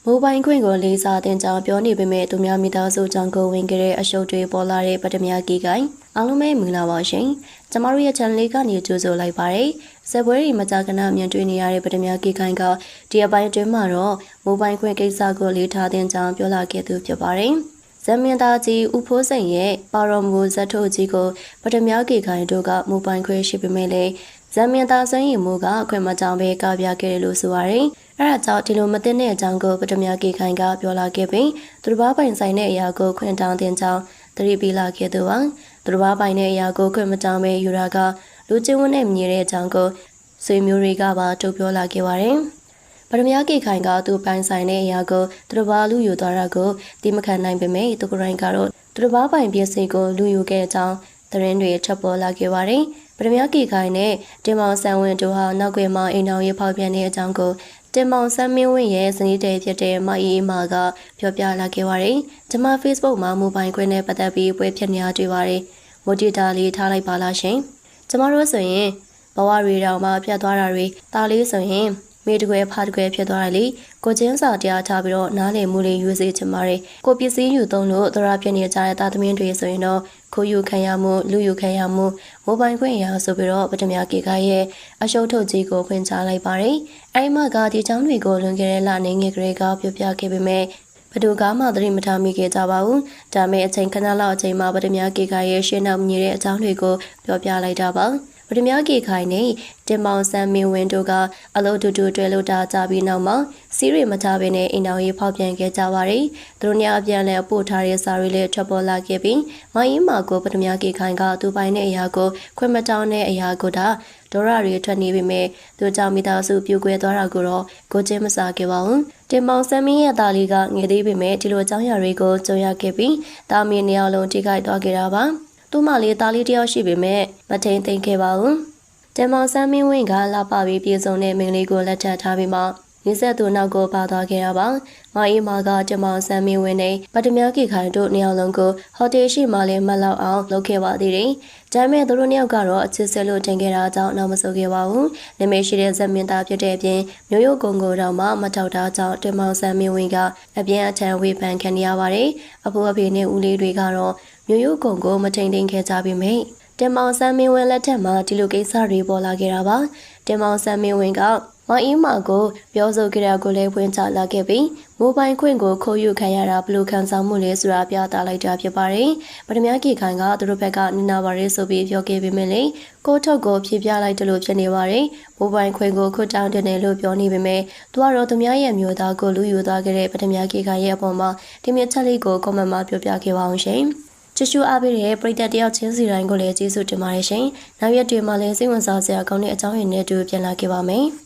မိုဘိုင်းခွင့်ကိုလေးစားတင်ကြောင်းပြောနေပေမဲ့သူများမိသားစုကြောင့်ကိုဝင်ကြတဲ့အရှုပ်တွေပေါ်လာတဲ့ပထမကြီးကိုင်းအားလုံးပဲမင်္ဂလာပါရှင်ကျမတို့ရဲ့ channel လေးကနေကြိုဆိုလိုက်ပါတယ်စက်ပွဲတွေမကြာခဏမြင်တွေ့နေရတဲ့ပထမကြီးကိုင်းကဒီအပိုင်းအတွင်းမှာတော့မိုဘိုင်းခွင့်ကိစ္စကိုလေးထားတင်ကြောင်းပြောလာခဲ့သူဖြစ်ပါတယ်ဇမင်သားကြီးဦးဖိုးစိန်ရဲ့ပါရမူဇတ်ထုတ်ကြီးကိုပထမကြီးကိုင်းတို့ကမိုဘိုင်းခွင့်ရှိပေမဲ့လည်းဇမင်သားစွမ်းရည်မှုကအခွင့်မကြောင်ပဲကပြခဲ့တယ်လို့ဆိုပါတယ်အဲ့ဒါကြောင့်ဒီလိုမသိတဲ့အကြောင်းကိုပထမကြီးခိုင်ကပြောလာခဲ့ပြီးသူတစ်ပါးပိုင်ဆိုင်တဲ့အရာကိုခွင့်တောင်းတင်ကြောင်းသတိပေးလာခဲ့သူပါသူတစ်ပါးပိုင်တဲ့အရာကိုခွင့်မတောင်းပဲယူတာကလူချင်းဝန်းနဲ့မြည်တဲ့အကြောင်းကိုဆွေမျိုးတွေကပါထုတ်ပြောလာခဲ့ပါတယ်ပထမကြီးခိုင်ကသူပိုင်ဆိုင်တဲ့အရာကိုသူတစ်ပါးလူယူသွားတာကိုတိမခံနိုင်ပေမဲ့သူကိုယ်တိုင်ကတော့သူတစ်ပါးပိုင်ပစ္စည်းကိုလူယူခဲ့တဲ့အကြောင်းသတင်းတွေထပ်ပေါ်လာခဲ့ပါတယ်ပထမကြီးခိုင်နဲ့တင်မောင်ဆန်ဝင်းတို့ဟာနောက်ကွယ်မှာအိမ်တော်ရေးဖောက်ပြန်တဲ့အကြောင်းကိုတင်မောင်ဆန်းမင်းဝင်းရဲ့ဇနီးတဲ့ဖြစ်တဲ့မအေးမာကပြောပြလာခဲ့ပါတယ်။ကျွန်မ Facebook မှာမိုဘိုင်းခွင့်နဲ့ပတ်သက်ပြီးပွဲဖြစ်နေရတွေ့ပါတယ်။မိုတီတာလေးထားလိုက်ပါလားရှင်။ကျွန်မတို့ဆိုရင်ဘဝတွေတောင်မှပြတ်သွားတာတွေတားလေးဆိုရင်မိတကွယ်ဖားတကွယ်ဖြစ်သွားတယ်လေ။ကိုချင်းစာတရားထားပြီးတော့နားလည်မှုလေးယူစေချင်ပါတယ်။ကိုပစ္စည်းယူသုံးလို့သရဖြစ်နေကြတဲ့တာသမင်းတွေဆိုရင်တော့ခိုးယူခံရမှုလူယူခံရမှုမိုဘိုင်းခွင့်ရဆိုပြီးတော့ပထမကေကရဲ့အရှုပ်ထုတ်ကြီးကိုဖွင့်ချလိုက်ပါတယ်။အဲဒီမှာကဒီချောင်းတွေကိုလွန်ခဲ့တဲ့လနေငယ်ကလေးကပြောပြခဲ့ပေမဲ့ဘဒုကားမှသတိမထားမိခဲ့ကြပါဘူး။ဒါမဲ့အချိန်ခဏလောက်အချိန်မှာပထမကေကရဲ့ရှင်းနောက်မြည်တဲ့အကြောင်းတွေကိုပြောပြလိုက်တာပါ။ပထမကေခိုင်နဲ့တင်မောင်ဆန်းမင်းဝင်းတို့ကအလုပ်တူတူတွဲလို့တာကြပြီးနောက်မှာစီးရီမထားဘဲနဲ့အိမ်တော်ရေးဖောက်ပြန်ခဲ့ကြပါတယ်။သူတို့ညအပြန်လဲပို့ထားတဲ့စာတွေလည်းထွက်ပေါ်လာခဲ့ပြီးမအင်းမာကိုပထမကေခိုင်ကသူပိုင်တဲ့အရာကိုခွင့်မတောင်းတဲ့အရာကိုဒေါရတွေထွက်နေပေမဲ့သူကြောင့်မိသားစုပြိုကွဲသွားတာကိုတော့ကိုချင်းမစားခဲ့ပါဘူး။တင်မောင်ဆန်းမင်းရဲ့သားလေးကငယ်သေးပေမဲ့ဒီလိုအကြောင်းအရာတွေကိုကြုံရခဲ့ပြီးတာမင်းနှစ်ယောက်လုံးထိခိုက်သွားခဲ့တာပါ။သူ့မလေးသားလေးတယောက်ရှိပေမဲ့မထိန်သိမ်းခဲ့ပါဘူး။တင်မောင်ဆန်းမင်းဝင်းကလာပပြီးပြေဆုံးတဲ့မိန်းကလေးကိုလက်ထပ်ထားပြီးမှရင်းဆက်သူနောက်ကိုပါသွားခဲ့တာပါ။မအေးမာကတင်မောင်ဆန်းမင်းဝင်းနဲ့ပထမကြီးခိုင်တို့နှစ်ယောက်လုံးကိုဟိုတယ်ရှိမှလည်းမလောက်အောင်လုပ်ခဲ့ပါသေးတယ်။ဒါပေမဲ့သူတို့နှစ်ယောက်ကတော့အချစ်ဆက်လို့တင်ခဲ့တာကြောင့်နောက်မဆိုခဲ့ပါဘူး။နာမည်ရှိတဲ့ဇက်မင်းသားဖြစ်တဲ့အပြင်မျိုးရိုးကုံကိုတော့မှမထောက်တာကြောင့်တင်မောင်ဆန်းမင်းဝင်းကအပြန်အထန်ဝေဖန်ခံရပါတယ်။အဖိုးအဖေနဲ့ဦးလေးတွေကတော့မျိုးရိုးကုံကိုမထိန်သိမ်းခဲ့ကြပေမဲ့တင်မောင်ဆန်းမင်းဝင်းလက်ထက်မှာဒီလိုကိစ္စတွေပေါ်လာခဲ့တာပါတင်မောင်ဆန်းမင်းဝင်းကမအင်းမာကိုပြောဆိုကြတာကိုလည်းဖွင့်ချလာခဲ့ပြီးမိုဘိုင်းခွင့်ကိုခိုးယူခံရတာဘလို့ခံစားမှုလဲဆိုတာပြသလိုက်တာဖြစ်ပါတယ်ပထမကြီးခိုင်ကသူတို့ဘက်ကနင်နာပါရဲဆိုပြီးပြောခဲ့ပေမဲ့လေကိုထုတ်ကိုဖြေပြလိုက်တယ်လို့ဖြစ်နေပါတယ်မိုဘိုင်းခွင့်ကိုခွတ်တောင်းတင်တယ်လို့ပြောနေပေမဲ့သူကတော့သူများရဲ့မျိုးသားကိုလူယူသွားခဲ့တဲ့ပထမကြီးခိုင်ရဲ့အပေါ်မှာဒီမြတ်ချက်လေးကိုကွန်မန့်မှာပြောပြခဲ့ပါအောင်ရှင်ချစ်ရှူအားပေးတဲ့ပရိသတ်တယောက်ချင်းစီတိုင်းကိုလည်းကျေးဇူးတင်ပါတယ်ရှင်။နောက်ရက်တွေမှာလည်းစိတ်ဝင်စားစရာကောင်းတဲ့အကြောင်းရင်းတွေတူပြန်လာခဲ့ပါမယ်။